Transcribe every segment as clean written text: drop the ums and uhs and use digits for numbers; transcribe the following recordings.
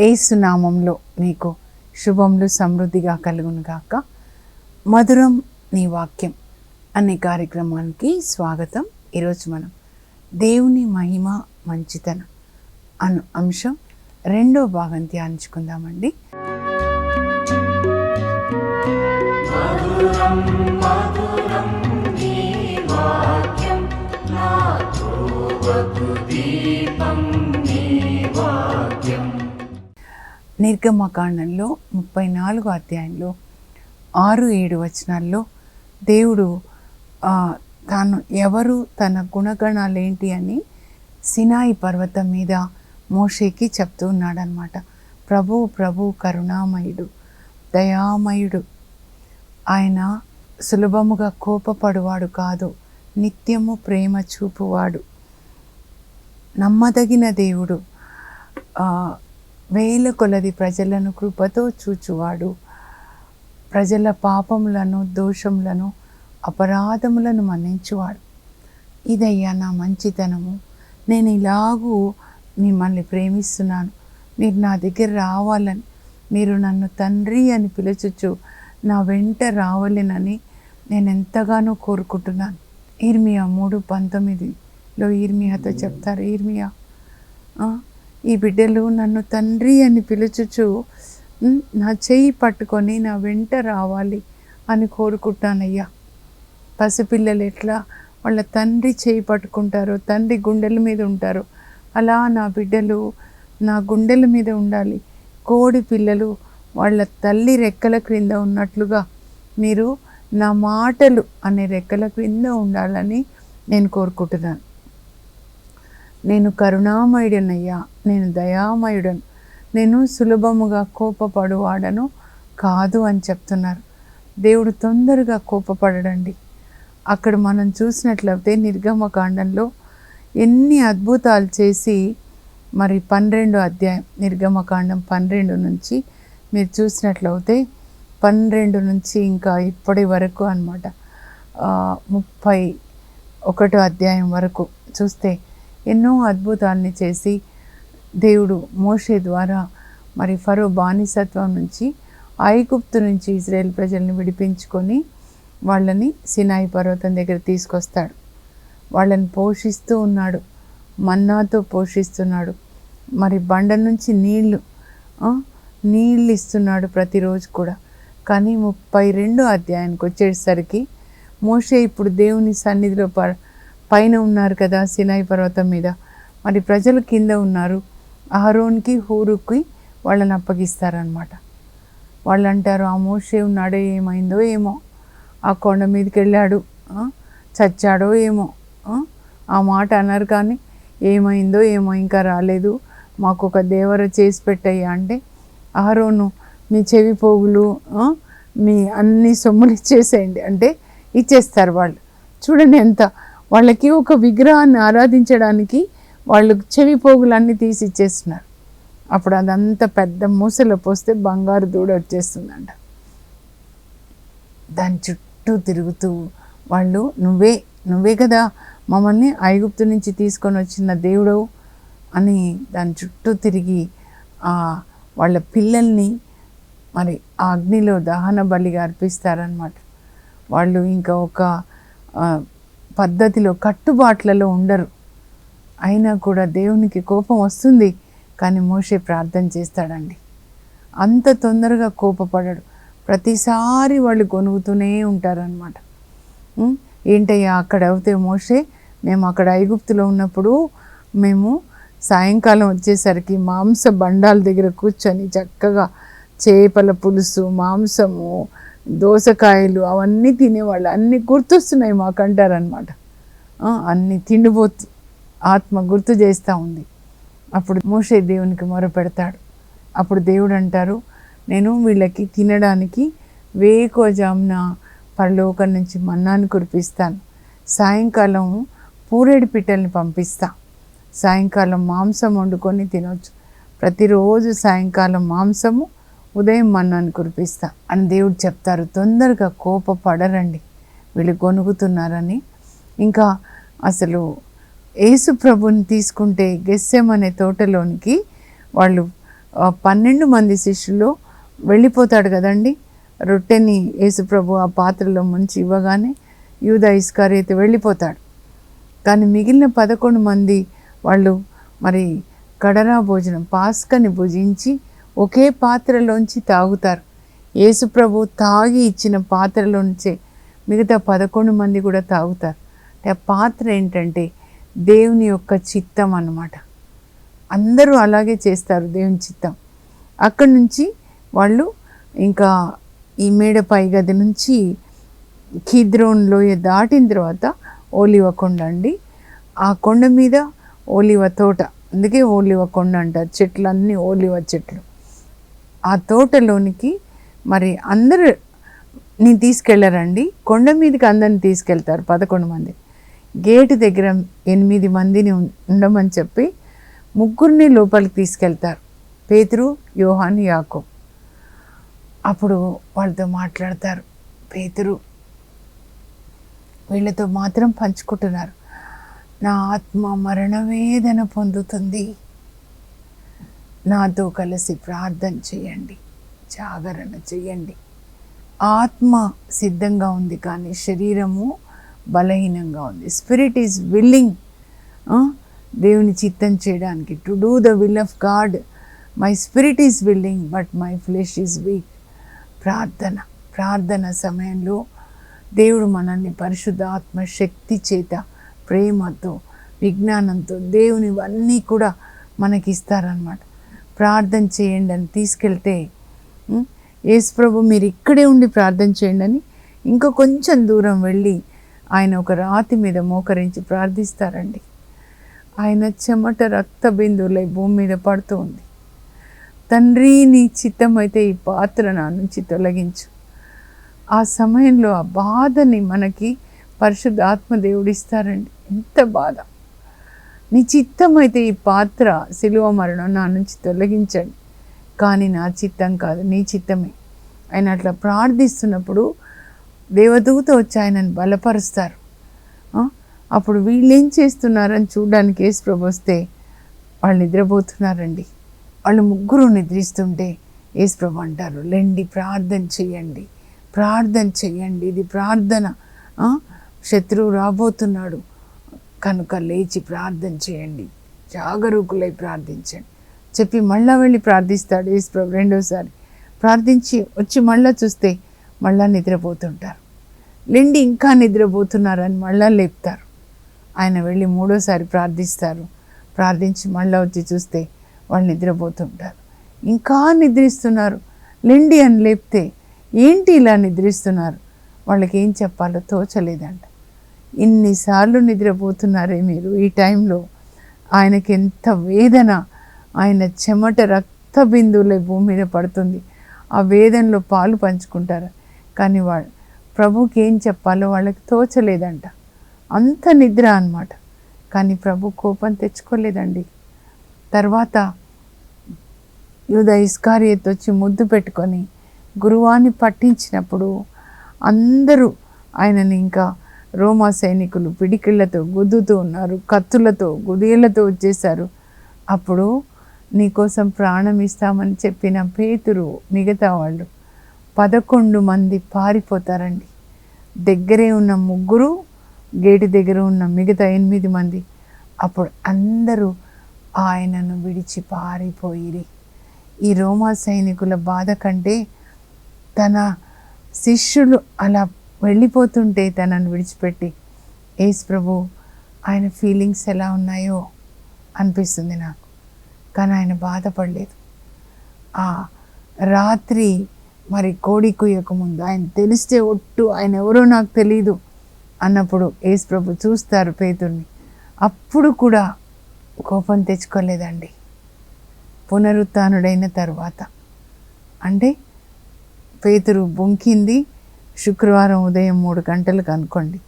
యేసు నామంలో మీకు శుభములు సమృద్ధిగా కలుగును గాక. మధురం నీ వాక్యం అనే కార్యక్రమానికి స్వాగతం. ఈరోజు మనం దేవుని మహిమ మంచితనం అను అంశం రెండో భాగం ధ్యానించుకుందామండి. మధురం మధురం నీ వాక్యం నా త్రోవకు దీపం నీ వాక్యం. నిర్గమకాండంలో 34 అధ్యాయంలో 6-7 వచనాల్లో దేవుడు తాను ఎవరు, తన గుణగణాలేంటి అని సినాయి పర్వతం మీద మోషేకి చెప్తూ ఉన్నాడనమాట. ప్రభు కరుణామయుడు, దయామయుడు. ఆయన సులభముగా కోపపడువాడు కాదు, నిత్యము ప్రేమ చూపువాడు, నమ్మదగిన దేవుడు, వేల కొలది ప్రజలను కృపతో చూచువాడు, ప్రజల పాపములను, దోషములను, అపరాధములను మన్నించువాడు. ఇదయ్యా నా మంచితనము. నేను ఇలాగూ మిమ్మల్ని ప్రేమిస్తున్నాను, మీరు నా దగ్గర రావాలని, మీరు నన్ను తండ్రి అని పిలుచుచు నా వెంట రావాలనని నేను ఎంతగానో కోరుకుంటున్నాను. ఇర్మియా 3:19లో ఇర్మియాతో చెప్తారు, ఇర్మియా ఈ బిడ్డలు నన్ను తండ్రి అని పిలుచుచు నా చెయ్యి పట్టుకొని నా వెంట రావాలి అని కోరుకుంటానయ్యా. పసిపిల్లలు ఎట్లా వాళ్ళ తండ్రి చేయి పట్టుకుంటారో, తండ్రి గుండెల మీద ఉంటారో, అలా నా బిడ్డలు నా గుండెల మీద ఉండాలి. కోడి పిల్లలు వాళ్ళ తల్లి రెక్కల క్రింద ఉన్నట్లుగా మీరు నా మాటలు అనే రెక్కల క్రింద ఉండాలని నేను కోరుకుంటున్నాను. నేను కరుణామయుడనయ్యా, నేను దయామయుడను, నేను సులభముగా కోపపడువాడను కాదు అని చెప్తున్నారు. దేవుడు తొందరగా కోపపడడండి. అక్కడ మనం చూసినట్లయితే నిర్గమకాండంలో ఎన్ని అద్భుతాలు చేసి, మరి 12వ అధ్యాయం నిర్గమకాండం 12 నుంచి మీరు చూసినట్లయితే 12 నుంచి ఇంకా ఇప్పటి వరకు అన్నమాట 31వ అధ్యాయం వరకు చూస్తే ఎన్నో అద్భుతాలని చేసి దేవుడు మోషే ద్వారా మరి ఫరో బానిసత్వం నుంచి, ఐగుప్తు నుంచి ఇజ్రాయేల్ ప్రజల్ని విడిపించుకొని వాళ్ళని సినాయి పర్వతం దగ్గర తీసుకొస్తాడు. వాళ్ళని పోషిస్తూ ఉన్నాడు, మన్నాతో పోషిస్తున్నాడు. మరి బండ నుంచి నీళ్ళు ఇస్తున్నాడు ప్రతిరోజు కూడా. కానీ 32వ అధ్యాయానికి వచ్చేసరికి మోషే ఇప్పుడు దేవుని సన్నిధిలో పైన ఉన్నారు కదా సినాయి పర్వతం మీద, మరి ప్రజలు కింద ఉన్నారు. అహరోన్కి హూరుకి వాళ్ళని అప్పగిస్తారనమాట. వాళ్ళు అంటారు, ఆ మోషే ఉన్నాడో ఏమైందో ఏమో, ఆ కొండ మీదకి వెళ్ళాడు, చచ్చాడో ఏమో, ఆ మాట అన్నారు. కానీ ఏమైందో ఏమో, ఇంకా రాలేదు, మాకు ఒక దేవర చేసి పెట్టయ్యా అంటే, అహరోను మీ చెవి పోగులు, మీ అన్ని సొమ్ములు ఇచ్చేసేయండి అంటే ఇచ్చేస్తారు వాళ్ళు. చూడండి ఎంత వాళ్ళకి ఒక విగ్రహాన్ని ఆరాధించడానికి వాళ్ళు చెవి పోగులన్నీ తీసి ఇచ్చేస్తున్నారు. అప్పుడు అదంతా పెద్ద మూసలో పోస్తే బంగారు దూడ వచ్చేస్తుందంట. దాని చుట్టూ తిరుగుతూ వాళ్ళు నువ్వే కదా మమ్మల్ని ఐగుప్తు నుంచి తీసుకొని వచ్చిన దేవుడవు అని దాని చుట్టూ తిరిగి వాళ్ళ పిల్లల్ని మరి ఆ అగ్నిలో దహన బలిగా అర్పిస్తారనమాట. వాళ్ళు ఇంకా ఒక పద్ధతిలో కట్టుబాట్లలో ఉండరు. అయినా కూడా దేవునికి కోపం వస్తుంది, కానీ మోషే ప్రార్థన చేస్తాడండి. అంత తొందరగా కోపపడడు. ప్రతిసారి వాళ్ళు గొనుగుతూనే ఉంటారనమాట. ఏంటయ్యా అక్కడ అవుతే మోషే, మేము అక్కడ ఐగుప్తులో ఉన్నప్పుడు మేము సాయంకాలం వచ్చేసరికి మాంస బండాల దగ్గర కూర్చొని చక్కగా చేపల పులుసు, మాంసము, దోసకాయలు అవన్నీ తినేవాళ్ళు. అన్నీ గుర్తొస్తున్నాయి మాకంటారనమాట. అన్నీ తిండిపోతు ఆత్మ గుర్తు చేస్తూ ఉంది. అప్పుడు మోషే దేవునికి మొరపెడతాడు. అప్పుడు దేవుడు అంటారు, నేను వీళ్ళకి తినడానికి వేకువజామున పరలోకం నుంచి మన్నాను కురిపిస్తాను, సాయంకాలం పూరేడు పిట్టల్ని పంపిస్తా, సాయంకాలం మాంసం వండుకొని తినవచ్చు, ప్రతిరోజు సాయంకాలం మాంసము, ఉదయం మన్నాను కురిపిస్తా అని దేవుడు చెప్తారు. తొందరగా కోపపడరండి, వీళ్ళు గొనుగుతున్నారని. ఇంకా అసలు యేసు ప్రభుని తీసుకుంటే గెస్సెమనే తోటలోనికి వాళ్ళు 12 మంది శిష్యులు వెళ్ళిపోతాడు కదండి. రొట్టెని యేసుప్రభు ఆ పాత్రలో ముంచి ఇవ్వగానే యూదా ఇస్కరియోతు వెళ్ళిపోతాడు. కానీ మిగిలిన 11 మంది వాళ్ళు మరి కడరా భోజనం పాస్కని భుజించి ఒకే పాత్రలోంచి తాగుతారు. యేసుప్రభు తాగి ఇచ్చిన పాత్రలోంచే మిగతా 11 మంది కూడా తాగుతారు. అంటే ఆ పాత్ర ఏంటంటే దేవుని యొక్క చిత్తం అన్నమాట. అందరూ అలాగే చేస్తారు దేవుని చిత్తం. అక్కడి నుంచి వాళ్ళు ఇంకా ఈ మేడ పై గది నుంచి కిద్రోన్ లోయ దాటిన తర్వాత ఓలివ కొండ అండి. ఆ కొండ మీద ఓలివ తోట, అందుకే ఓలివ కొండ అంటారు. చెట్లన్నీ ఓలివ చెట్లు. ఆ తోటలోనికి మరి అందరిని తీసుకెళ్ళరండి. కొండ మీదకి అందరిని తీసుకెళ్తారు 11 మంది. గేటు దగ్గర 8 మందిని ఉండమని చెప్పి 3 లోపలికి తీసుకెళ్తారు, పేతురు, యోహాను, యాకోబు. అప్పుడు వాళ్ళతో మాట్లాడతారు. పేతురు వీళ్ళతో మాత్రం పంచుకుంటున్నారు, నా ఆత్మ మరణవేదన పొందుతుంది, నాతో కలిసి ప్రార్థన చేయండి, జాగరణ చేయండి. ఆత్మ సిద్ధంగా ఉంది కానీ శరీరము బలహీనంగా ఉంది. స్పిరిట్ ఈజ్ విల్లింగ్, దేవుని చిత్తం చేయడానికి, to do the will of God. My spirit is willing but my flesh is week. ప్రార్థన సమయంలో దేవుడు మనల్ని పరిశుద్ధాత్మ శక్తి చేత, ప్రేమతో, విజ్ఞానంతో దేవునివన్నీ కూడా మనకి ఇస్తారనమాట. ప్రార్థన చేయండి అని తీసుకెళ్తే యేసుప్రభు మీరు ఇక్కడే ఉండి ప్రార్థన చేయండి అని ఇంకా కొంచెం దూరం వెళ్ళి ఆయన ఒక రాతి మీద మోకరించి ప్రార్థిస్తారండి. ఆయన చెమట రక్త బిందువులై భూమి మీద పడుతూ ఉంది. తండ్రి నీ చిత్తం అయితే ఈ పాత్ర నా నుంచి తొలగించు. ఆ సమయంలో ఆ బాధని మనకి పరిశుద్ధ ఆత్మదేవుడు ఇస్తారండి. ఎంత బాధ! నీ చిత్తం అయితే ఈ పాత్ర శిలువ మరణం నా నుంచి తొలగించండి, కానీ నా చిత్తం కాదు నీ చిత్తమే. ఆయన అట్లా ప్రార్థిస్తున్నప్పుడు దేవదూత వచ్చి ఆయనను బలపరుస్తారు. అప్పుడు వీళ్ళు ఏం చేస్తున్నారని చూడడానికి యేసుప్రభు వస్తే వాళ్ళు నిద్రపోతున్నారండి. వాళ్ళు 3 నిద్రిస్తుంటే యేసుప్రభు అంటారు, లెండి ప్రార్థన చేయండి, ప్రార్థన చేయండి, ఇది ప్రార్థన, శత్రువు రాబోతున్నాడు కనుక లేచి ప్రార్థన చేయండి, జాగరూకులై ప్రార్థించండి చెప్పి మళ్ళా వెళ్ళి ప్రార్థిస్తాడు యేసుప్రభు. 2వసారి ప్రార్థించి వచ్చి మళ్ళా చూస్తే మళ్ళా నిద్రపోతుంటారు. లెండి ఇంకా నిద్రపోతున్నారని మళ్ళా లేపుతారు. ఆయన వెళ్ళి 3వసారి ప్రార్థిస్తారు. ప్రార్థించి మళ్ళా వచ్చి చూస్తే వాళ్ళు నిద్రపోతుంటారు. ఇంకా నిద్రిస్తున్నారు. లెండి అని లేపితే ఏంటి ఇలా నిద్రిస్తున్నారు, వాళ్ళకి ఏం చెప్పాలో తోచలేదంట. ఇన్నిసార్లు నిద్రపోతున్నారే మీరు ఈ టైంలో. ఆయనకి ఎంత వేదన, ఆయన చెమట రక్త బిందువులే భూమి మీద పడుతుంది. ఆ వేదనలో పాలు పంచుకుంటారు. కానీ వాళ్ళు ప్రభుకి ఏం చెప్పాలో వాళ్ళకి తోచలేదంట. అంత నిద్ర అన్నమాట. కానీ ప్రభు కోపం తెచ్చుకోలేదండి. తర్వాత యూదా ఇస్కరియోతు వచ్చి ముద్దు పెట్టుకొని గురువాన్ని పట్టించినప్పుడు అందరూ ఆయనని ఇంకా రోమా సైనికులు పిడికిళ్లతో గుద్దుతూ ఉన్నారు, కత్తులతో గుదియలతో వచ్చేశారు. అప్పుడు నీకోసం ప్రాణం ఇస్తామని చెప్పిన పేతురు మిగతా వాళ్ళు 11 మంది పారిపోతారండి. దగ్గరే ఉన్న 3, గేటు దగ్గర ఉన్న మిగతా 8 మంది. అప్పుడు అందరూ ఆయనను విడిచి పారిపోయిరి. ఈ రోమా సైనికుల బాధ కంటే తన శిష్యులు అలా వెళ్ళిపోతుంటే తనను విడిచిపెట్టి యేసుప్రభు ఆయన ఫీలింగ్స్ ఎలా ఉన్నాయో అనిపిస్తుంది నాకు. కానీ ఆయన బాధపడలేదు. ఆ రాత్రి మరి కోడి కుయ్యక ముందు ఆయన తెలిస్తే ఒట్టు ఆయన ఎవరో నాకు తెలీదు అన్నప్పుడు యేసుప్రభు చూస్తారు పేతుర్ని. అప్పుడు కూడా కోపం తెచ్చుకోలేదండి. పునరుత్థానుడైన తర్వాత అంటే పేతురు బొంకింది శుక్రవారం ఉదయం 3 గంటలకు అనుకోండి.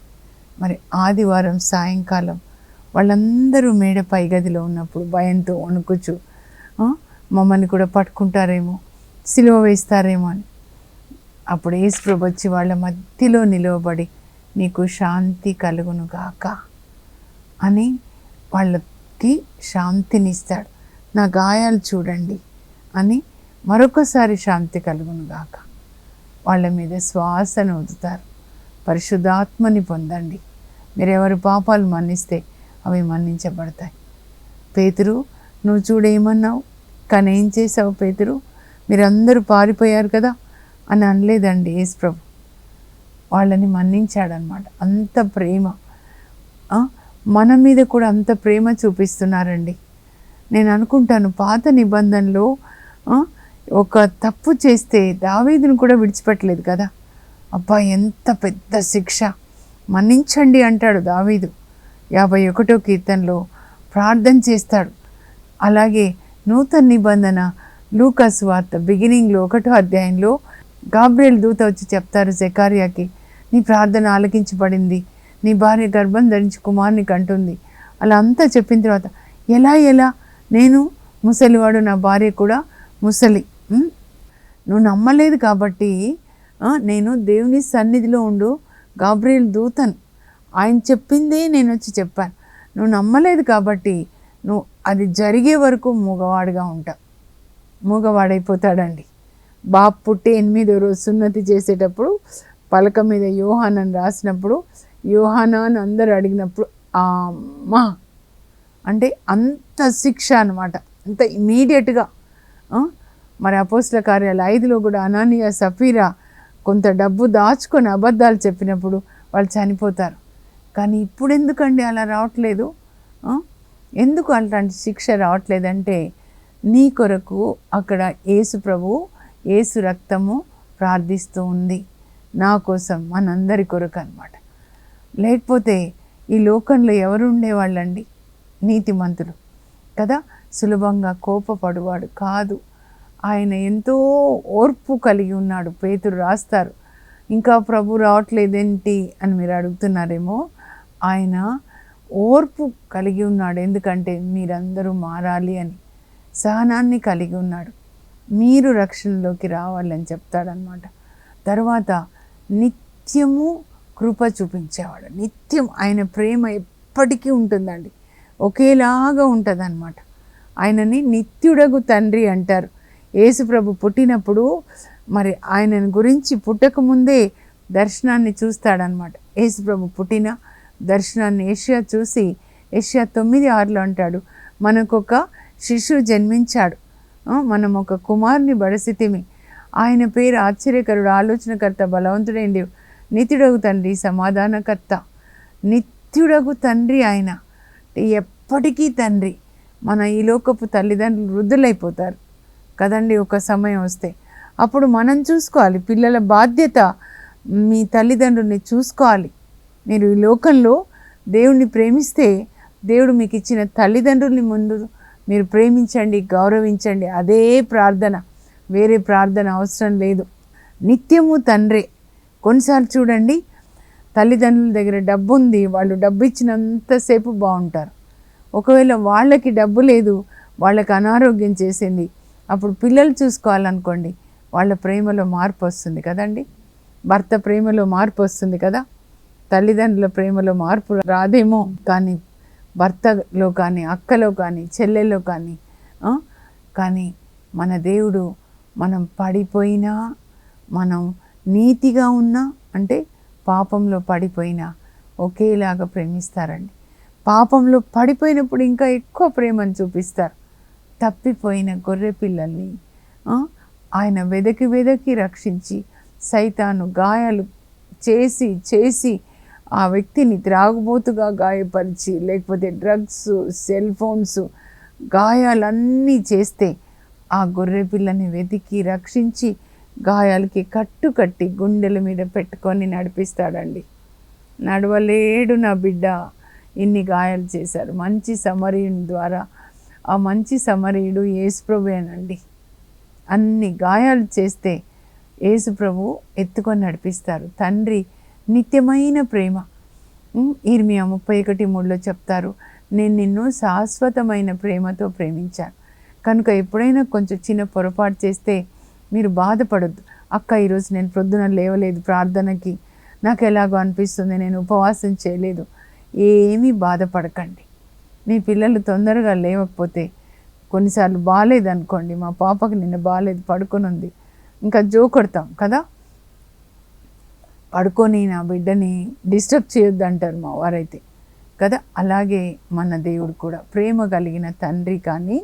మరి ఆదివారం సాయంకాలం వాళ్ళందరూ మేడ పై గదిలో ఉన్నప్పుడు భయంతో వణుకుచు మమ్మల్ని కూడా పట్టుకుంటారేమో, సిలువ వేస్తారేమో అని. అప్పుడు యేసుప్రభు వచ్చి వాళ్ళ మధ్యలో నిలవబడి నీకు శాంతి కలుగును గాక అని వాళ్ళకి శాంతినిస్తాడు. నా గాయాలు చూడండి, అని మరొకసారి శాంతి కలుగును గాక. వాళ్ళ మీద శ్వాసను ఊదుతారు. పరిశుద్ధాత్మని పొందండి. మీరెవరి పాపాలు మన్నిస్తే అవి మన్నించబడతాయి. పేతురు, నువ్వు చూడేమన్నావు, కానీ ఏం చేసావు పేతురు, మీరందరూ పారిపోయారు కదా అని అనలేదండి యేసు ప్రభు. వాళ్ళని మన్నించాడనమాట. అంత ప్రేమ మన మీద కూడా అంత ప్రేమ చూపిస్తున్నారండి. నేను అనుకుంటాను, పాత నిబంధనలో ఒక తప్పు చేస్తే దావీదును కూడా విడిచిపెట్టలేదు కదా. అబ్బా, ఎంత పెద్ద శిక్ష, మన్నించండి అంటాడు దావీదు. 51వ కీర్తనలో ప్రార్థన చేస్తాడు. అలాగే నూతన నిబంధన లూకాసు వార్త బిగినింగ్లో 1వ అధ్యాయంలో గాబ్రియల్ దూత వచ్చి చెప్తారు జకర్యాకి, నీ ప్రార్థన ఆలకించబడింది, నీ భార్య గర్భం ధరించి కుమారుని కంటుంది. అలా అంతా చెప్పిన తర్వాత ఎలా నేను ముసలివాడు, నా భార్య కూడా ముసలి, నువ్వు నమ్మలేదు కాబట్టి నేను దేవుని సన్నిధిలో ఉండు గాబ్రియల్ దూతను, ఆయన చెప్పిందే నేను వచ్చి చెప్పాను. నువ్వు నమ్మలేదు కాబట్టి నువ్వు అది జరిగే వరకు మూగవాడుగా ఉంటావు. మూగవాడైపోతాడండి. బాబు పుట్టి 8వ రోజు సున్నతి చేసేటప్పుడు పలక మీద యోహానని రాసినప్పుడు యోహానా అని అందరు అడిగినప్పుడు అమ్మా అంటే అంత శిక్ష అనమాట, అంత ఇమీడియట్గా. మరి అపోస్తల కార్యాలు 5లో కూడా అనానియా సఫీరా కొంత డబ్బు దాచుకొని అబద్ధాలు చెప్పినప్పుడు వాళ్ళు చనిపోతారు. కానీ ఇప్పుడు ఎందుకండి అలా రావట్లేదు? ఎందుకు అలాంటి శిక్ష రావట్లేదంటే నీ కొరకు అక్కడ యేసు ప్రభువు, యేసు రక్తము ప్రార్థిస్తూ ఉంది, నా కోసం, మనందరి కొరకు అన్నమాట. లేకపోతే ఈ లోకంలో ఎవరు ఉండేవాళ్ళండి? నీతిమంతులు కదా. సులభంగా కోపపడువాడు కాదు, ఆయన ఎంతో ఓర్పు కలిగి ఉన్నాడు. పేతురు రాస్తారు, ఇంకా ప్రభు రావట్లేదేంటి అని మీరు అడుగుతున్నారేమో. ఆయన ఓర్పు కలిగి ఉన్నాడు, ఎందుకంటే మీరందరూ మారాలి అని. సహనాన్ని కలిగి ఉన్నాడు, మీరు రక్షణలోకి రావాలని చెప్తాడనమాట. తర్వాత నిత్యము కృప చూపించేవాడు. నిత్యం ఆయన ప్రేమ ఎప్పటికీ ఉంటుందండి, ఒకేలాగా ఉంటుంది అన్నమాట. ఆయనని నిత్యుడగు తండ్రి అంటారు. యేసు ప్రభు పుట్టినప్పుడు మరి ఆయనను గురించి పుట్టకముందే దర్శనాన్ని చూస్తాడనమాట. యేసు ప్రభు పుట్టిన దర్శనాన్ని యెషయా చూసి, యెషయా 9:6లో అంటాడు, మనకొక శిశువు జన్మించాడు, మనం ఒక కుమారుని బడసితిమి, ఆయన పేరు ఆశ్చర్యకరుడు, ఆలోచనకర్త, బలవంతుడైండి, నిత్యుడగు తండ్రి, సమాధానకర్త. నిత్యుడగు తండ్రి ఆయన, ఎప్పటికీ తండ్రి. మన ఈ లోకపు తల్లిదండ్రులు వృద్ధులైపోతారు కదండి ఒక సమయం వస్తే. అప్పుడు మనం చూసుకోవాలి, పిల్లల బాధ్యత మీ తల్లిదండ్రుల్ని చూసుకోవాలి. మీరు ఈ లోకంలో దేవుణ్ణి ప్రేమిస్తే దేవుడు మీకు ఇచ్చిన తల్లిదండ్రుల్ని ముందు మీరు ప్రేమించండి, గౌరవించండి. అదే ప్రార్థన, వేరే ప్రార్థన అవసరం లేదు. నిత్యము తండ్రే. కొన్నిసార్లు చూడండి, తల్లిదండ్రుల దగ్గర డబ్బు ఉంది, వాళ్ళు డబ్బు ఇచ్చినంతసేపు బాగుంటారు. ఒకవేళ వాళ్ళకి డబ్బు లేదు, వాళ్ళకి అనారోగ్యం చేసింది, అప్పుడు పిల్లలు చూసుకోవాలనుకోండి, వాళ్ళ ప్రేమలో మార్పు వస్తుంది కదండి. భర్త ప్రేమలో మార్పు వస్తుంది కదా, తల్లిదండ్రుల ప్రేమలో మార్పు రాదేమో, కానీ భర్తలో కానీ, అక్కలో కానీ, చెల్లెల్లో కానీ. కానీ మన దేవుడు మనం పడిపోయినా, మనం నీతిగా ఉన్నా, అంటే పాపంలో పడిపోయినా ఒకేలాగా ప్రేమిస్తారండి. పాపంలో పడిపోయినప్పుడు ఇంకా ఎక్కువ ప్రేమను చూపిస్తారు. తప్పిపోయిన గొర్రె పిల్లల్ని ఆయన వెదకి రక్షించి, సైతాను గాయాలు చేసి ఆ వ్యక్తిని త్రాగుబోతుగా గాయపరిచి, లేకపోతే డ్రగ్స్, సెల్ ఫోన్స్, గాయాలన్నీ చేస్తే ఆ గొర్రె పిల్లని వెతికి రక్షించి గాయాలకి కట్టి గుండెల మీద పెట్టుకొని నడిపిస్తాడండి. నడవలేడు నా బిడ్డ, ఇన్ని గాయాలు చేశారు. మంచి సమరయుని ద్వారా, ఆ మంచి సమరయుడు యేసుప్రభుయేనండి. అన్ని గాయాలు చేస్తే యేసుప్రభు ఎత్తుకొని నడిపిస్తారు. తండ్రి నిత్యమైన ప్రేమ. ఇర్మియా 31:3లో చెప్తారు, నేను నిన్ను శాశ్వతమైన ప్రేమతో ప్రేమించాను. కనుక ఎప్పుడైనా కొంచెం చిన్న పొరపాటు చేస్తే మీరు బాధపడొద్దు. అక్క, ఈరోజు నేను ప్రొద్దున లేవలేదు ప్రార్థనకి, నాకు ఎలాగో అనిపిస్తుంది, నేను ఉపవాసం చేయలేదు. ఏమీ బాధపడకండి. మీ పిల్లలు తొందరగా లేవకపోతే కొన్నిసార్లు బాగాలేదనుకోండి, మా పాపకి నిన్న బాగాలేదు, పడుకొని ఉంది, ఇంకా జో కొడతాం కదా, పడుకొని నా బిడ్డని డిస్టర్బ్ చేయొద్దు అంటారు మా వారైతే కదా. అలాగే మన దేవుడు కూడా ప్రేమ కలిగిన తండ్రి. కానీ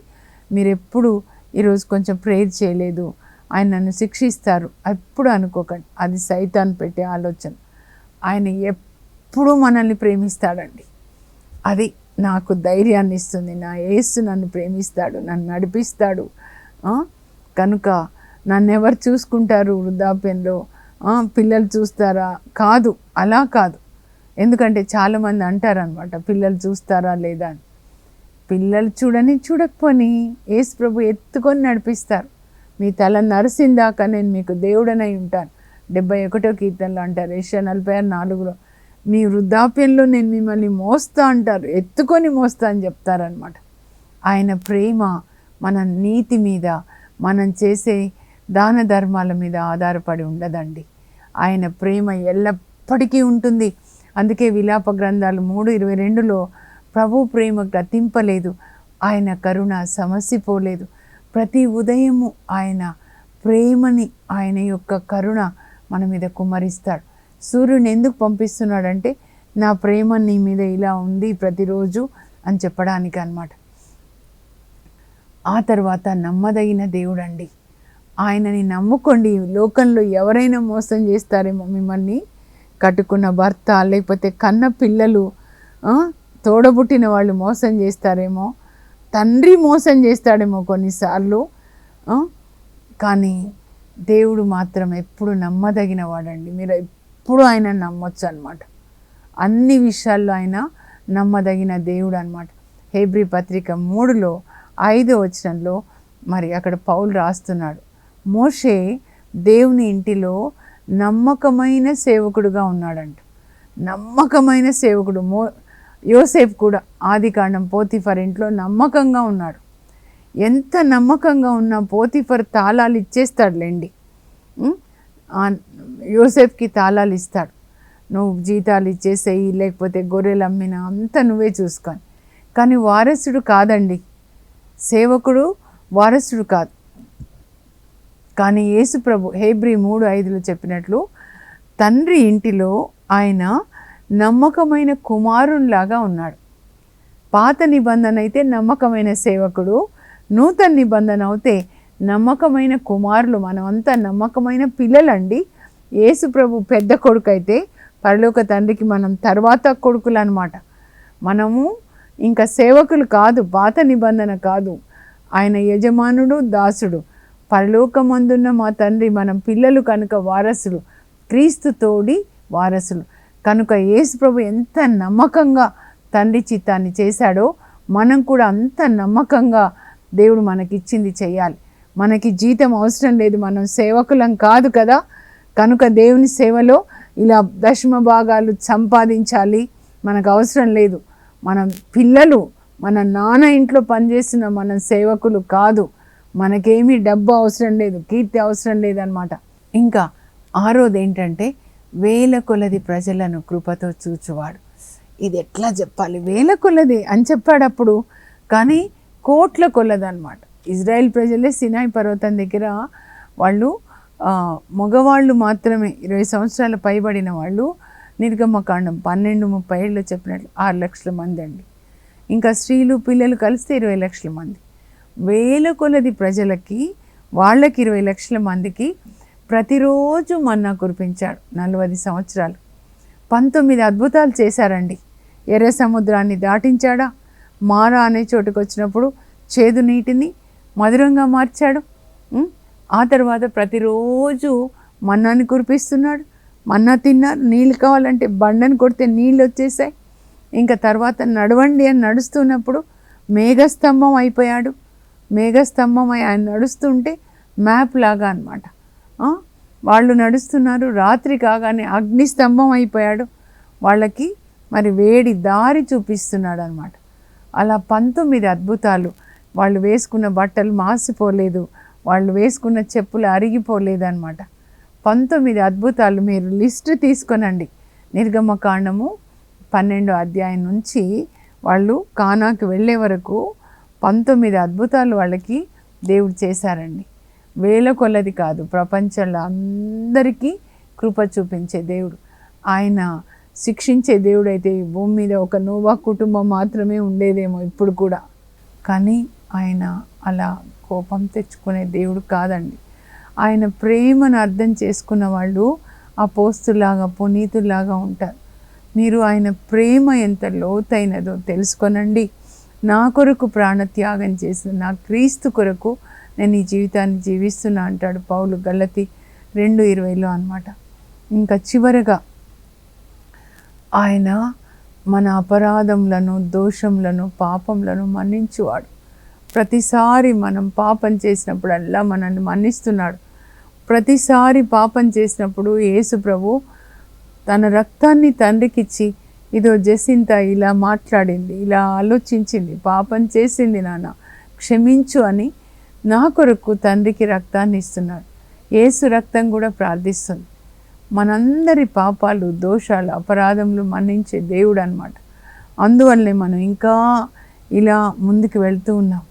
మీరు ఎప్పుడు ఈరోజు కొంచెం ప్రేయర్ చేయలేదు, ఆయన నన్ను శిక్షిస్తారు ఎప్పుడు అనుకోకండి, అది సైతాన్ పెట్టే ఆలోచన. ఆయన ఎప్పుడూ మనల్ని ప్రేమిస్తాడండి. అది నాకు ధైర్యాన్ని ఇస్తుంది. నా యేసు నన్ను ప్రేమిస్తాడు, నన్ను నడిపిస్తాడు. కనుక నన్ను ఎవరు చూసుకుంటారు వృద్ధాప్యంలో, పిల్లలు చూస్తారా? కాదు, అలా కాదు. ఎందుకంటే చాలామంది అంటారనమాట, పిల్లలు చూస్తారా లేదా అని. పిల్లలు చూడని చూడకపోని యేసు ప్రభు ఎత్తుకొని నడిపిస్తారు. మీ తల నరిసిందాకా నేను మీకు దేవుడనై ఉంటాను. 71వ కీర్తనలో అంటారు, యెషయా 46:4, మీ వృద్ధాప్యంలో నేను మిమ్మల్ని మోస్తా అంటారు, ఎత్తుకొని మోస్తా అని చెప్తారనమాట. ఆయన ప్రేమ మన నీతి మీద, మనం చేసే దాన ధర్మాల మీద ఆధారపడి ఉండదండి. ఆయన ప్రేమ ఎల్లప్పటికీ ఉంటుంది. అందుకే విలాప గ్రంథాలు 3:22లో ప్రభు ప్రేమ గతింపలేదు, ఆయన కరుణ సమసిపోలేదు. ప్రతి ఉదయము ఆయన ప్రేమని, ఆయన యొక్క కరుణ మన మీద కుమ్మరిస్తాడు. సూర్యుని ఎందుకు పంపిస్తున్నాడంటే నా ప్రేమ నీ మీద ఇలా ఉంది ప్రతిరోజు అని చెప్పడానికి అన్నమాట. ఆ తర్వాత నమ్మదగిన దేవుడండి. ఆయనని నమ్ముకోండి. లోకంలో ఎవరైనా మోసం చేస్తారేమో మిమ్మల్ని, కట్టుకున్న భర్త, లేకపోతే కన్న పిల్లలు, తోడబుట్టిన వాళ్ళు మోసం చేస్తారేమో, తండ్రి మోసం చేస్తాడేమో కొన్నిసార్లు. కానీ దేవుడు మాత్రం ఎప్పుడు నమ్మదగిన వాడండి. మీరు ఎప్పుడు ఆయన నమ్మొచ్చు అనమాట. అన్ని విషయాల్లో ఆయన నమ్మదగిన దేవుడు అనమాట. హెబ్రీ పత్రిక 3:5 మరి అక్కడ పౌలు రాస్తున్నాడు, మోషే దేవుని ఇంటిలో నమ్మకమైన సేవకుడుగా ఉన్నాడంట. నమ్మకమైన సేవకుడు. యోసేపు కూడా ఆదికాండం పోతిఫర్ ఇంట్లో నమ్మకంగా ఉన్నాడు. ఎంత నమ్మకంగా ఉన్నా పోతిఫర్ తాళాలు ఇచ్చేస్తాడులేండి. యోసేపుకి తాళాలు ఇస్తాడు, నువ్వు జీతాలు ఇచ్చేసేయి, లేకపోతే గొర్రెలు అమ్మినా అంతా నువ్వే చూసుకొని. కానీ వారసుడు కాదండి, సేవకుడు వారసుడు కాదు. కానీ యేసు ప్రభు హెబ్రీ 3:5 చెప్పినట్లు తండ్రి ఇంటిలో ఆయన నమ్మకమైన కుమారునిలాగా ఉన్నాడు. పాత నిబంధన అయితే నమ్మకమైన సేవకుడు, నూతన నిబంధన అయితే నమ్మకమైన కుమారులు. మనమంతా నమ్మకమైన పిల్లలండి. యేసు ప్రభు పెద్ద కొడుకు అయితే పరలోక తండ్రికి మనం తర్వాత కొడుకులు అనమాట. మనము ఇంకా సేవకులు కాదు, పాత నిబంధన కాదు. ఆయన యజమానుడు, దాసుడు. పరలోకమందున్న మా తండ్రి మనం పిల్లలు కనుక వారసులు, క్రీస్తు తోడి వారసులు. కనుక యేసు ప్రభు ఎంత నమ్మకంగా తండ్రి చిత్తాన్ని చేశాడో మనం కూడా అంత నమ్మకంగా దేవుడు మనకిచ్చింది చేయాలి. మనకి జీతం అవసరం లేదు, మనం సేవకులం కాదు కదా. కనుక దేవుని సేవలో ఇలా దశమ భాగాలు సంపాదించాలి మనకు అవసరం లేదు. మనం పిల్లలు, మన నాన్న ఇంట్లో పనిచేసిన మనం సేవకులు కాదు. మనకేమీ డబ్బు అవసరం లేదు, కీర్తి అవసరం లేదనమాట. ఇంకా 6వది ఏంటంటే వేల కొలది ప్రజలను కృపతో చూచువాడు. ఇది ఎట్లా చెప్పాలి? వేల కొలది అని చెప్పాడప్పుడు, కానీ కోట్ల కొలది అనమాట. ఇజ్రాయెల్ ప్రజలే సినాయి పర్వతం దగ్గర వాళ్ళు మగవాళ్ళు మాత్రమే 20 సంవత్సరాల పైబడిన వాళ్ళు, నిర్గమకాండం 12:37 చెప్పినట్లు 6 లక్షల మంది అండి. ఇంకా స్త్రీలు పిల్లలు కలిస్తే 20 లక్షల మంది. వేల కొలది ప్రజలకి, వాళ్ళకి 20 లక్షల మందికి ప్రతిరోజు మన్నా కురిపించాడు 40 సంవత్సరాలు. 19 అద్భుతాలు చేశారండి. ఎర్ర సముద్రాన్ని దాటించాడా, మారా అనే చోటుకు వచ్చినప్పుడు చేదు నీటిని మధురంగా మార్చాడు. ఆ తర్వాత ప్రతిరోజు మన్నాని కురిపిస్తున్నాడు. మన్నా తిన్నారు, నీళ్ళు కావాలంటే బండని కొడితే నీళ్ళు వచ్చేసాయి. ఇంకా తర్వాత నడవండి అని నడుస్తున్నప్పుడు మేఘస్తంభం అయిపోయాడు. మేఘస్తంభమై ఆయన నడుస్తుంటే మ్యాప్ లాగా అనమాట. వాళ్ళు నడుస్తున్నారు, రాత్రి కాగానే అగ్నిస్తంభం అయిపోయాడు. వాళ్ళకి మరి వేడి దారి చూపిస్తున్నాడు అనమాట. అలా 19 అద్భుతాలు. వాళ్ళు వేసుకున్న బట్టలు మాసిపోలేదు, వాళ్ళు వేసుకున్న చెప్పులు అరిగిపోలేదు అనమాట. 19 అద్భుతాలు. మీరు లిస్ట్ తీసుకొనండి. నిర్గమకాండము 12వ అధ్యాయం నుంచి వాళ్ళు కానాకి వెళ్ళే వరకు 19 అద్భుతాలు వాళ్ళకి దేవుడు చేశారండి. వేల కొలది కాదు, ప్రపంచంలో అందరికీ కృప చూపించే దేవుడు. ఆయన శిక్షించే దేవుడైతే ఈ భూమి మీద ఒక నోవా కుటుంబం మాత్రమే ఉండేదేమో ఇప్పుడు కూడా. కానీ ఆయన అలా కోపం తెచ్చుకునే దేవుడు కాదండి. ఆయన ప్రేమను అర్థం చేసుకున్న వాళ్ళు అపోస్తులాగా పునీతులాగా ఉంటారు. మీరు ఆయన ప్రేమ ఎంత లోతైనదో తెలుసుకొనండి. నా కొరకు ప్రాణత్యాగం చేసిన నా క్రీస్తు కొరకు నేను ఈ జీవితాన్ని జీవిస్తున్నా అంటాడు పౌలు గలతీ 2:20 అన్నమాట. ఇంకా చివరగా ఆయన మన అపరాధములను, దోషములను, పాపములను మన్నించువాడు. ప్రతిసారి మనం పాపం చేసినప్పుడల్లా మనల్ని మన్నిస్తున్నాడు. ప్రతిసారి పాపం చేసినప్పుడు యేసు ప్రభు తన రక్తాన్ని తండ్రికిచ్చి, ఇదో జెసింత ఇలా మాట్లాడింది, ఇలా ఆలోచించింది, పాపం చేసింది, నాన్న క్షమించు అని నా కొరకు తండ్రికి రక్తాన్ని ఇస్తున్నాడు. యేసు రక్తం కూడా ప్రార్థిస్తుంది. మనందరి పాపాలు, దోషాలు, అపరాధములు మన్నించే దేవుడు అన్నమాట. అందువల్లే మనం ఇంకా ఇలా ముందుకు వెళ్తూ ఉన్నాం.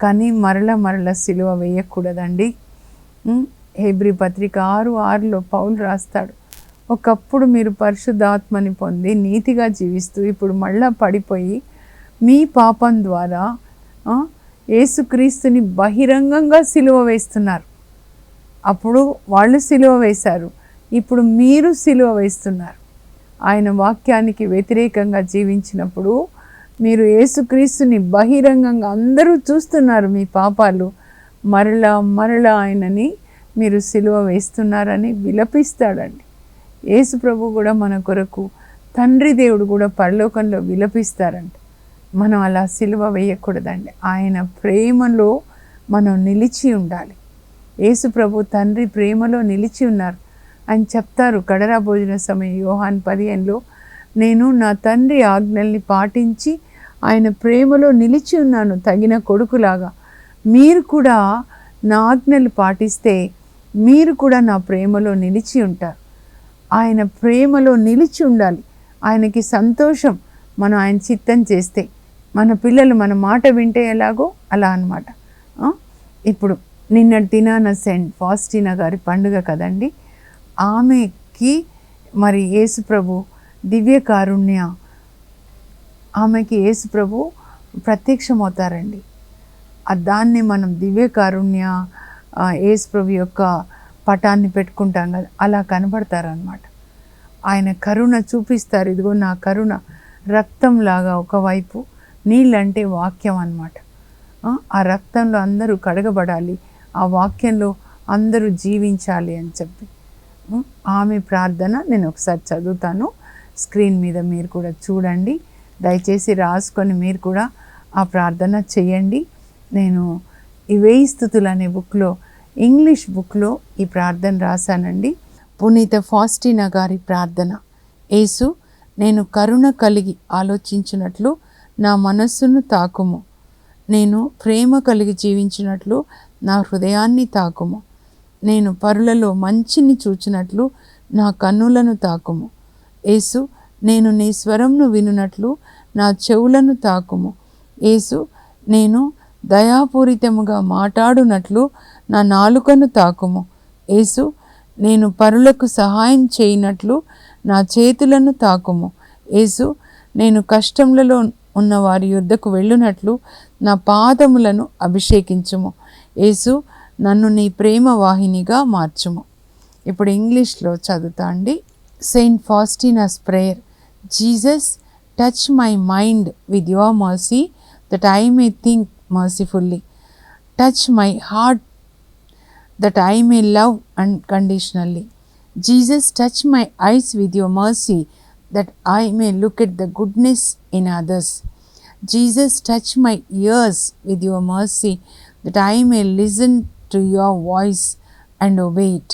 కానీ మరల సిలువ వేయకూడదండి. హెబ్రీ పత్రిక 6:6 పౌలు రాస్తాడు, ఒకప్పుడు మీరు పరిశుద్ధాత్మని పొంది నీతిగా జీవిస్తూ ఇప్పుడు మళ్ళా పడిపోయి మీ పాపం ద్వారా యేసుక్రీస్తుని బహిరంగంగా సిలువ వేస్తున్నారు. అప్పుడు వాళ్ళు సిలువ వేశారు, ఇప్పుడు మీరు సిలువ వేస్తున్నారు. ఆయన వాక్యానికి వ్యతిరేకంగా జీవించినప్పుడు మీరు యేసుక్రీస్తుని బహిరంగంగా అందరూ చూస్తున్నారు, మీ పాపాలు, మరలా ఆయనని మీరు సిలువ వేస్తున్నారని విలపిస్తాడండి. యేసు ప్రభు కూడా మన కొరకు, తండ్రి దేవుడు కూడా పరలోకంలో విలపిస్తారంట. మనం అలా సిలువ వేయకూడదండి. ఆయన ప్రేమలో మనం నిలిచి ఉండాలి. యేసు ప్రభు తండ్రి ప్రేమలో నిలిచి ఉన్నారు. ఆయన చెప్తారు కడరా భోజన సమయం యోహాన్ 15లో, నేను నా తండ్రి ఆజ్ఞల్ని పాటించి ఆయన ప్రేమలో నిలిచి ఉన్నాను తగిన కొడుకులాగా. మీరు కూడా నా ఆజ్ఞలు పాటిస్తే మీరు కూడా నా ప్రేమలో నిలిచి ఉంటారు. ఆయన ప్రేమలో నిలిచి ఉండాలి. ఆయనకి సంతోషం మనం ఆయన చిత్తం చేస్తే. మన పిల్లలు మన మాట వింటే ఎలాగో అలా అన్నమాట. ఇప్పుడు నిన్నటి దినాన సెయింట్ ఫాస్టినా గారి పండుగ కదండి. ఆమెకి మరి యేసు ప్రభు దివ్య కారుణ్య, ఆమెకి యేసు ప్రభు ప్రత్యక్షమవుతారండి. దాన్ని మనం దివ్య కారుణ్య యేసు ప్రభు యొక్క పటాన్ని పెట్టుకుంటాం కదా, అలా కనబడతారనమాట. ఆయన కరుణ చూపిస్తారు. ఇదిగో నా కరుణ రక్తంలాగా, ఒకవైపు నీళ్ళంటే వాక్యం అన్నమాట. ఆ రక్తంలో అందరూ కడగబడాలి, ఆ వాక్యంలో అందరూ జీవించాలి అని చెప్పి ఆమె ప్రార్థన నేను ఒకసారి చదువుతాను. స్క్రీన్ మీద మీరు కూడా చూడండి, దయచేసి రాసుకొని మీరు కూడా ఆ ప్రార్థన చేయండి. నేను ఈ 1000 స్తుతులు అనే బుక్లో, ఇంగ్లీష్ బుక్లో ఈ ప్రార్థన రాశానండి. పునీత ఫాస్టినా గారి ప్రార్థన. యేసు, నేను కరుణ కలిగి ఆలోచించినట్లు నా మనస్సును తాకుము. నేను ప్రేమ కలిగి జీవించినట్లు నా హృదయాన్ని తాకుము. నేను పరులలో మంచిని చూచినట్లు నా కన్నులను తాకుము. యేసు, నేను నీ స్వరంను వినున్నట్లు నా చెవులను తాకుము. యేసు, నేను దయాపూరితముగా మాట్లాడునట్లు నా నాలుకను తాకుము. యేసు, నేను పరులకు సహాయం చేయనట్లు నా చేతులను తాకుము. యేసు, నేను కష్టములలో ఉన్న వారి యొద్దకు వెళ్ళునట్లు నా పాదములను అభిషేకించుము. యేసు, నన్ను నీ ప్రేమ వాహినిగా మార్చుము. ఇప్పుడు ఇంగ్లీష్లో చదువుతా అండి. Saint Faustina's prayer. Jesus, touch my mind with your mercy that I may think mercifully. Touch my heart that I may love unconditionally. Jesus, touch my eyes with your mercy that I may look at the goodness in others. Jesus, touch my ears with your mercy that I may listen to your voice and obey it.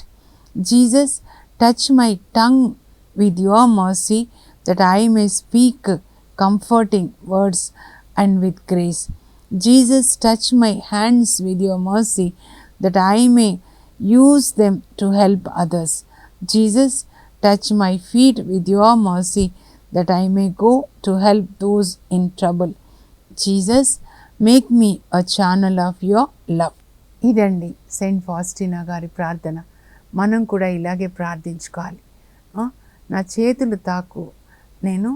Jesus, touch my tongue with your mercy that I may speak comforting words and with grace. Jesus, touch my hands with your mercy that I may use them to help others. Jesus, touch my feet with your mercy that I may go to help those in trouble. Jesus, make me a channel of your love. ఇదండి Saint ఫాస్టినా గారి ప్రార్థన. మనం కూడా ఇలాగే ప్రార్థించుకోవాలి. నా చేతులు తాకు, నేను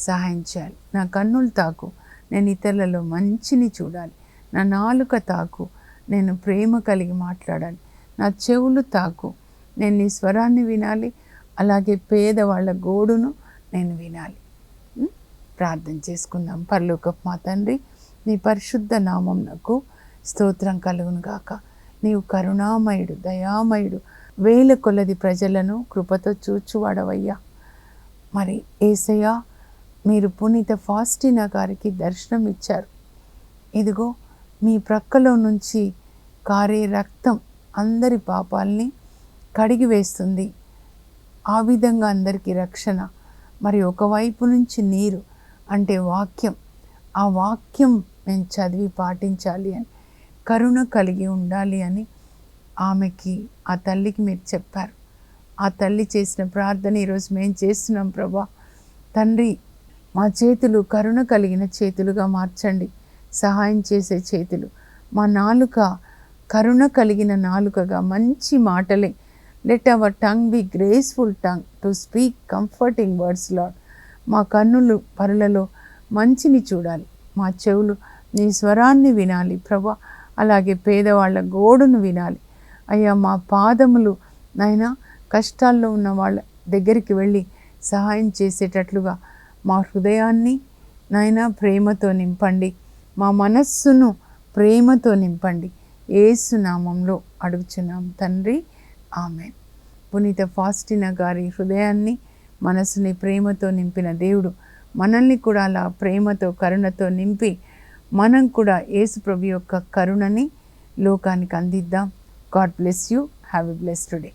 సహాయం చేయాలి. నా కన్నులు తాకు, నేను ఇతరులలో మంచిని చూడాలి. నా నాలుక తాకు, నేను ప్రేమ కలిగి మాట్లాడాలి. నా చెవులు తాకు, నేను నీ స్వరాన్ని వినాలి. అలాగే పేదవాళ్ళ గోడును నేను వినాలి. ప్రార్థన చేసుకుందాం. పరలోకపు మా తండ్రి, నీ పరిశుద్ధ నామమునకు స్తోత్రం కలుగును గాక. నీవు కరుణామయుడు, దయామయుడు, వేల కొలది ప్రజలను కృపతో చూచువాడవయ్యా. మరి యేసయ్యా, మీరు పునీత ఫాస్టినా గారికి దర్శనం ఇచ్చారు. ఇదిగో మీ ప్రక్కలో నుంచి కారే రక్తం అందరి పాపాలని కడిగి వేస్తుంది. ఆ విధంగా అందరికీ రక్షణ. మరి ఒకవైపు నుంచి నీరు అంటే వాక్యం, ఆ వాక్యం మేము చదివి పాటించాలి అని, కరుణ కలిగి ఉండాలి అని ఆమెకి, ఆ తల్లికి మీరు చెప్పారు. ఆ తల్లి చేసిన ప్రార్థన ఈరోజు మేము చేస్తున్నాం ప్రభా. తండ్రి, మా చేతులు కరుణ కలిగిన చేతులుగా మార్చండి, సహాయం చేసే చేతులు. మా నాలుక కరుణ కలిగిన నాలుకగా, మంచి మాటలే. Let our tongue be graceful tongue to speak comforting words Lord. మా కన్నులు పరులలో మంచిని చూడాలి, మా చెవులు నీ స్వరాన్ని వినాలి ప్రభా. అలాగే పేదవాళ్ళ గోడును వినాలి అయ్యా. మా పాదములు నాయనా కష్టాల్లో ఉన్న వాళ్ళ దగ్గరికి వెళ్ళి సహాయం చేసేటట్లుగా మా హృదయాన్ని నాయనా ప్రేమతో నింపండి, మా మనస్సును ప్రేమతో నింపండి. యేసు నామంలో అడుగుచున్నాం తండ్రి, ఆమేన్. పునీత ఫాస్టినా గారి హృదయాన్ని, మనసుని ప్రేమతో నింపిన దేవుడు మనల్ని కూడా అలా ప్రేమతో, కరుణతో నింపి మనం కూడా యేసు ప్రభు యొక్క కరుణని లోకానికి అందిద్దాం. God bless you. Have a blessed day.